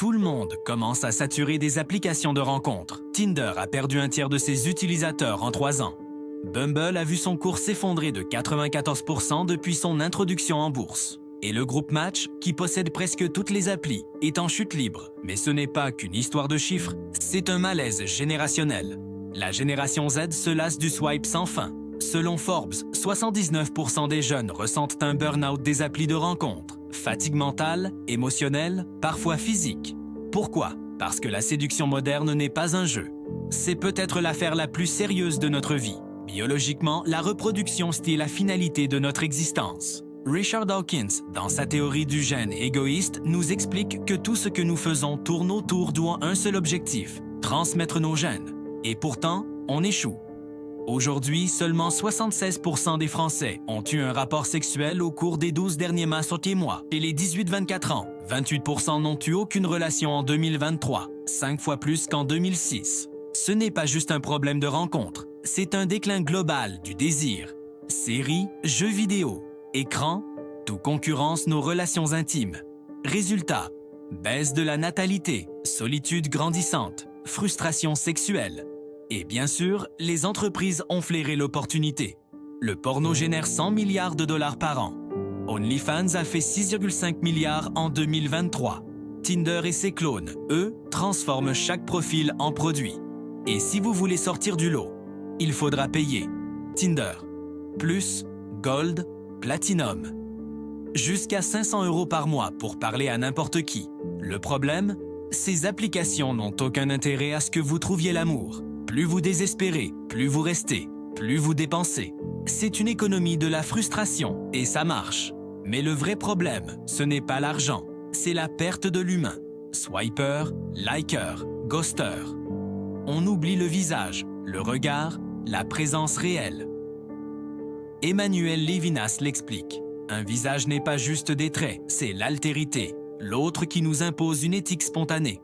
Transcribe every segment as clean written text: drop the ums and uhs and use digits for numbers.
Tout le monde commence à saturer des applications de rencontres. Tinder a perdu un tiers de ses utilisateurs en 3 ans. Bumble a vu son cours s'effondrer de 94% depuis son introduction en bourse. Et le groupe Match, qui possède presque toutes les applis, est en chute libre. Mais ce n'est pas qu'une histoire de chiffres, c'est un malaise générationnel. La génération Z se lasse du swipe sans fin. Selon Forbes, 79% des jeunes ressentent un burn-out des applis de rencontres. Fatigue mentale, émotionnelle, parfois physique. Pourquoi? Parce que la séduction moderne n'est pas un jeu. C'est peut-être l'affaire la plus sérieuse de notre vie. Biologiquement, la reproduction style la finalité de notre existence. Richard Dawkins, dans sa théorie du gène égoïste, nous explique que tout ce que nous faisons tourne autour d'un seul objectif, transmettre nos gènes. Et pourtant, on échoue. Aujourd'hui, seulement 76% des Français ont eu un rapport sexuel au cours des 12 derniers mois. Et les 18-24 ans, 28% n'ont eu aucune relation en 2023, 5 fois plus qu'en 2006. Ce n'est pas juste un problème de rencontre, c'est un déclin global du désir. Séries, jeux vidéo, écran, tout concurrence nos relations intimes. Résultat, baisse de la natalité, solitude grandissante, frustration sexuelle. Et bien sûr, les entreprises ont flairé l'opportunité. Le porno génère 100 milliards de dollars par an. OnlyFans a fait 6,5 milliards en 2023. Tinder et ses clones, eux, transforment chaque profil en produit. Et si vous voulez sortir du lot, il faudra payer. Tinder, Plus, Gold, Platinum. Jusqu'à 500 € par mois pour parler à n'importe qui. Le problème, ces applications n'ont aucun intérêt à ce que vous trouviez l'amour. Plus vous désespérez, plus vous restez, plus vous dépensez. C'est une économie de la frustration et ça marche. Mais le vrai problème, ce n'est pas l'argent, c'est la perte de l'humain. Swiper, liker, ghoster. On oublie le visage, le regard, la présence réelle. Emmanuel Lévinas l'explique. Un visage n'est pas juste des traits, c'est l'altérité, l'autre qui nous impose une éthique spontanée.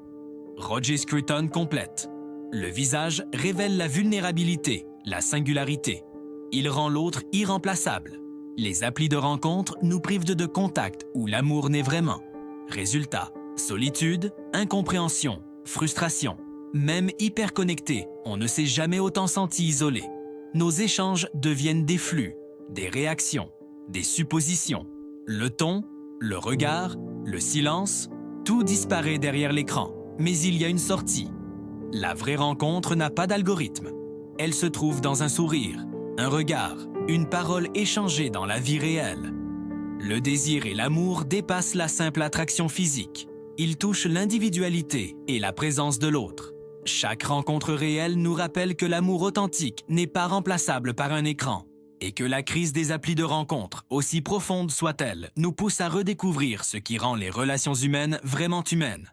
Roger Scruton complète. Le visage révèle la vulnérabilité, la singularité. Il rend l'autre irremplaçable. Les applis de rencontre nous privent de contact où l'amour naît vraiment. Résultat, solitude, incompréhension, frustration. Même hyper connecté, on ne s'est jamais autant senti isolé. Nos échanges deviennent des flux, des réactions, des suppositions. Le ton, le regard, le silence, tout disparaît derrière l'écran. Mais il y a une sortie. La vraie rencontre n'a pas d'algorithme. Elle se trouve dans un sourire, un regard, une parole échangée dans la vie réelle. Le désir et l'amour dépassent la simple attraction physique. Ils touchent l'individualité et la présence de l'autre. Chaque rencontre réelle nous rappelle que l'amour authentique n'est pas remplaçable par un écran et que la crise des applis de rencontre, aussi profonde soit-elle, nous pousse à redécouvrir ce qui rend les relations humaines vraiment humaines.